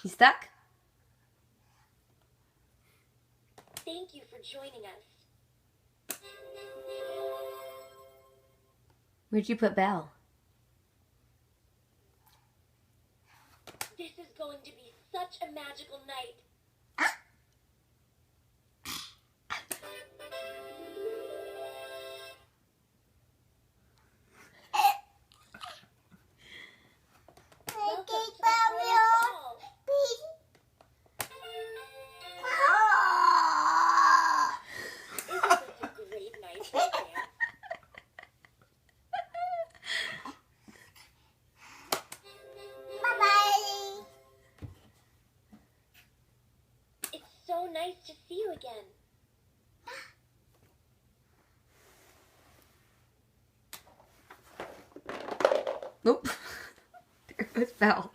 You stuck? Thank you for joining us. Where'd you put Belle? This is going to be such a magical night. Welcome to the Royal Ball. Isn't this a great night for a dance? Bye-bye. It's so nice to see you again. Nope. There goes Belle.